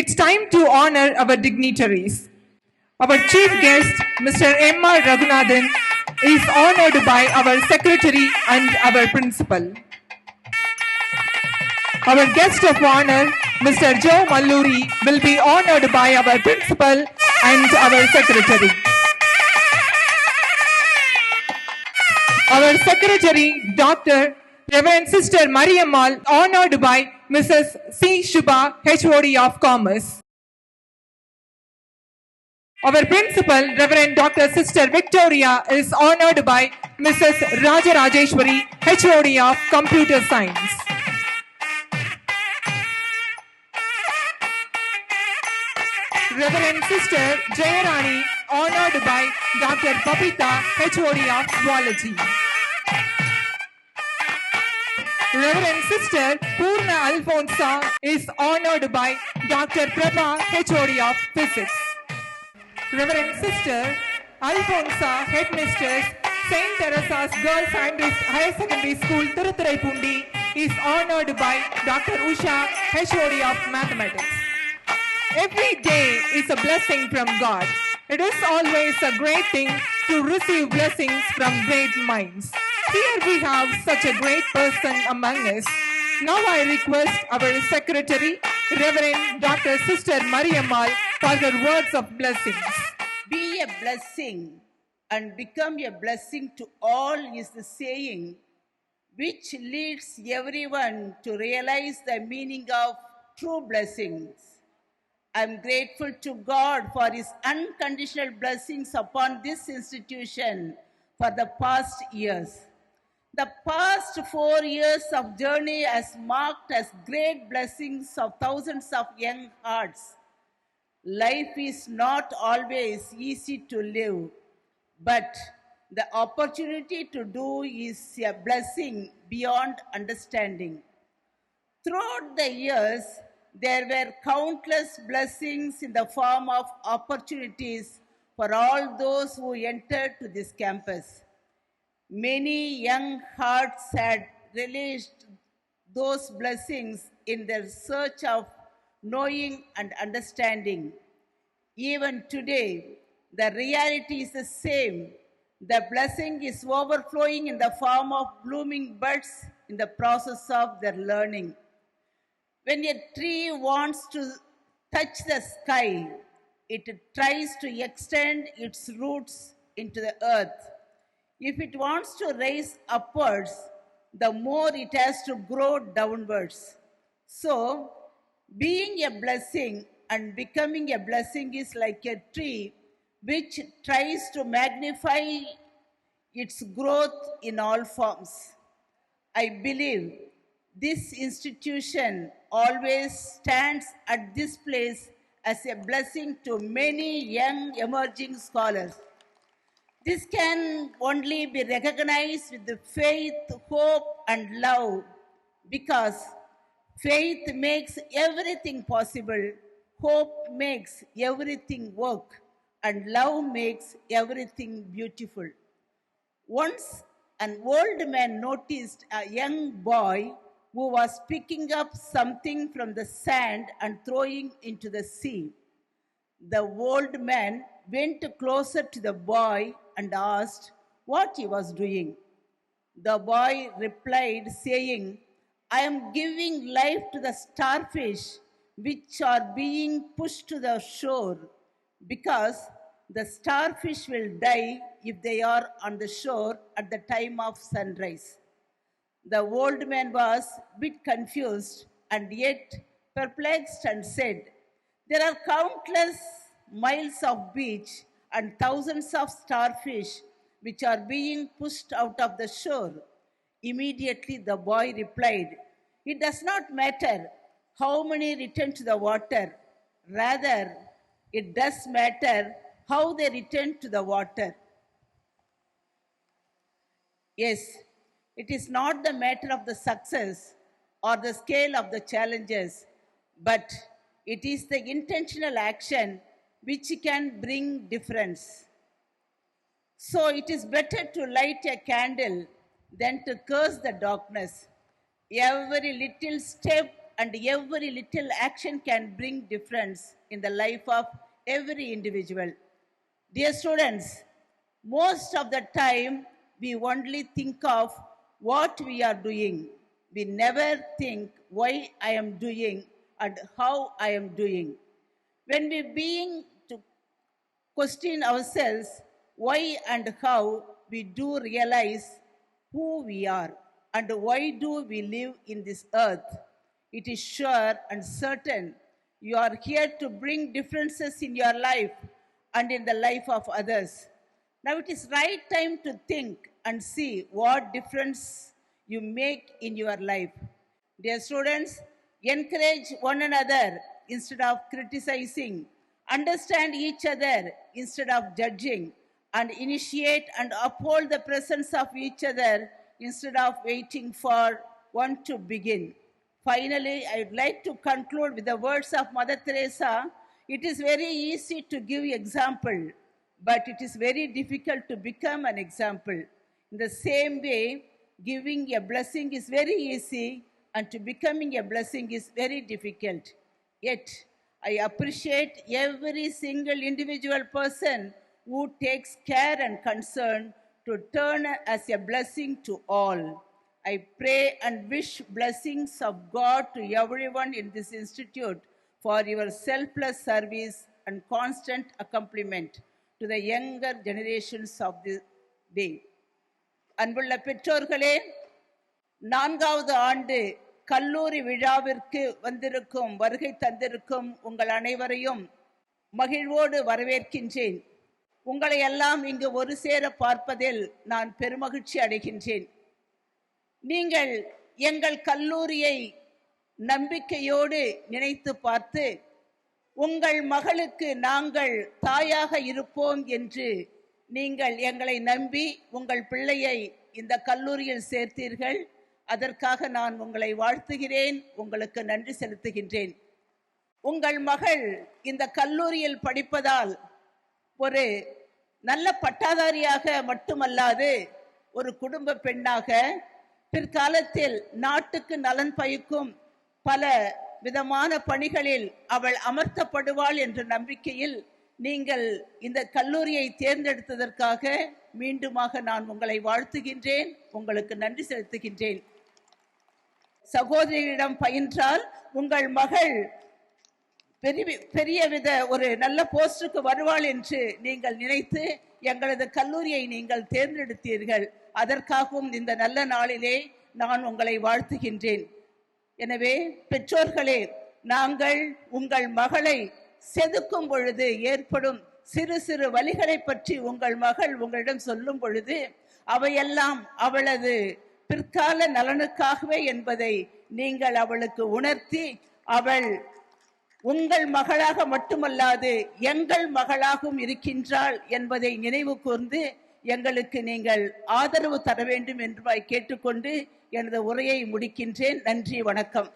It's time to honor our dignitaries. Our chief guest, Mr. M.R. Raghunathan, is honored by our secretary and our principal. Our guest of honor, Mr. Joe Malluri, will be honored by our principal and our secretary. Our secretary, Dr. Reverend Sister Maria, honored by Mrs. C. Shubha, HOD of Commerce. Our principal, Reverend Dr. Sister Victoria, is honored by Mrs. Raja Rajeshwari, HOD of Computer Science. Reverend Sister Jayarani, honored by Dr. Papita, HOD of Zoology. Reverend Sister Purna Alfonsa is honored by Dr. Prabha, HOD of Physics. Reverend Sister Alfonsa, Headmistress, St. Teresa's Girls Higher Secondary School, Tiruthurai, is honored by Dr. Usha, HOD of Mathematics. Every day is a blessing from God. It is always a great thing to receive blessings from great minds. Here we have such a great person among us. Now I request our secretary, Reverend Dr. Sister Maria, for her words of blessings. Be a blessing and become a blessing to all is the saying which leads everyone to realize the meaning of true blessings. I am grateful to God for His unconditional blessings upon this institution for the past years. The past 4 years of journey has marked as great blessings of thousands of young hearts. Life is not always easy to live, but the opportunity to do is a blessing beyond understanding. Throughout the years, there were countless blessings in the form of opportunities for all those who entered to this campus. Many young hearts had relished those blessings in their search of knowing and understanding. Even today, the reality is the same. The blessing is overflowing in the form of blooming buds in the process of their learning. When a tree wants to touch the sky, it tries to extend its roots into the earth. If it wants to rise upwards, the more it has to grow downwards. So, being a blessing and becoming a blessing is like a tree which tries to magnify its growth in all forms. I believe this institution always stands at this place as a blessing to many young emerging scholars. This can only be recognized with the faith, hope, and love, because faith makes everything possible, hope makes everything work, and love makes everything beautiful. Once an old man noticed a young boy who was picking up something from the sand and throwing into the sea. The old man went closer to the boy and asked what he was doing. The boy replied, saying, I am giving life to the starfish which are being pushed to the shore, because the starfish will die if they are on the shore at the time of sunrise. The old man was a bit confused and yet perplexed and said, there are countless miles of beach and thousands of starfish which are being pushed out of the shore. Immediately the boy replied, it does not matter how many return to the water. Rather, it does matter how they return to the water. Yes, it is not the matter of the success or the scale of the challenges, but it is the intentional action which can bring difference. So it is better to light a candle than to curse the darkness. Every little step and every little action can bring difference in the life of every individual. Dear students, most of the time we only think of what we are doing. We never think why I am doing and how I am doing. When we begin to question ourselves why and how, we do realize who we are and why do we live in this earth. It is sure and certain you are here to bring differences in your life and in the life of others. Now it is right time to think and see what difference you make in your life. Dear students, encourage one another instead of criticizing, understand each other instead of judging, and initiate and uphold the presence of each other instead of waiting for one to begin. Finally, I would like to conclude with the words of Mother Teresa. It is very easy to give example, but it is very difficult to become an example. In the same way, giving a blessing is very easy and to becoming a blessing is very difficult. Yet, I appreciate every single individual person who takes care and concern to turn as a blessing to all. I pray and wish blessings of God to everyone in this institute for your selfless service and constant accompaniment to the younger generations of the day. அன்புள்ள பெற்றோர்களே, 4வது ஆண்டு கல்லூரி விழாவிற்கு வந்திருக்கும் வருகை தந்திருக்கும் உங்கள் அனைவரையும் மகிழ்வோடு வரவேற்கின்றேன். உங்களை எல்லாம் இங்கு ஒரு சேர பார்ப்பதில் நான் பெருமகிழ்ச்சி அடைகின்றேன். நீங்கள் எங்கள் கல்லூரியை நம்பிக்கையோடு நினைத்து பார்த்து உங்கள் மகளுக்கு நாங்கள் தாயாக இருப்போம் என்று நீங்கள் எங்களை நம்பி உங்கள் பிள்ளையை இந்த கல்லூரியில் சேர்த்தீர்கள். அதற்காக நான் உங்களை வாழ்த்துகிறேன், உங்களுக்கு நன்றி செலுத்துகின்றேன். உங்கள் மகள் இந்த கல்லூரியில் படிப்பதால் ஒரு நல்ல பட்டாதாரியாக மட்டுமல்லாது ஒரு குடும்ப பெண்ணாக பிற்காலத்தில் நாட்டுக்கு நலன் பயக்கும் பல விதமான பணிகளில் அவள் அமர்த்தப்படுவாள் என்ற நம்பிக்கையில் நீங்கள் இந்த கல்லூரியை தேர்ந்தெடுத்ததற்காக மீண்டுமாக நான் உங்களை வாழ்த்துகின்றேன், உங்களுக்கு நன்றி செலுத்துகின்றேன். சகோதரியிடம் பயின்றால் உங்கள் மகள் பெரிய ஒரு நல்ல போஸ்டுக்கு வருவாள் என்று நீங்கள் நினைத்து எங்களது கல்லூரியை நீங்கள் தேர்ந்தெடுத்தீர்கள். அதற்காகவும் இந்த நல்ல நாளிலே நான் உங்களை வாழ்த்துகின்றேன். எனவே பெற்றோர்களே, நாங்கள் உங்கள் மகளை செதுக்கும் பொழுது ஏற்படும் சிறு சிறு வழிகளை பற்றி உங்கள் மகள் உங்களிடம் சொல்லும் பொழுது அவையெல்லாம் அவளது பிற்கால நலனுக்காகவே என்பதை நீங்கள் அவளுக்கு உணர்த்தி அவள் உங்கள் மகளாக மட்டுமல்லாது எங்கள் மகளாகவும் இருக்கின்றாள் என்பதை நினைவு கூர்ந்து எங்களுக்கு நீங்கள் ஆதரவு தர வேண்டும் என்று கேட்டுக்கொண்டு எனது உரையை முடிக்கின்றேன். நன்றி, வணக்கம்.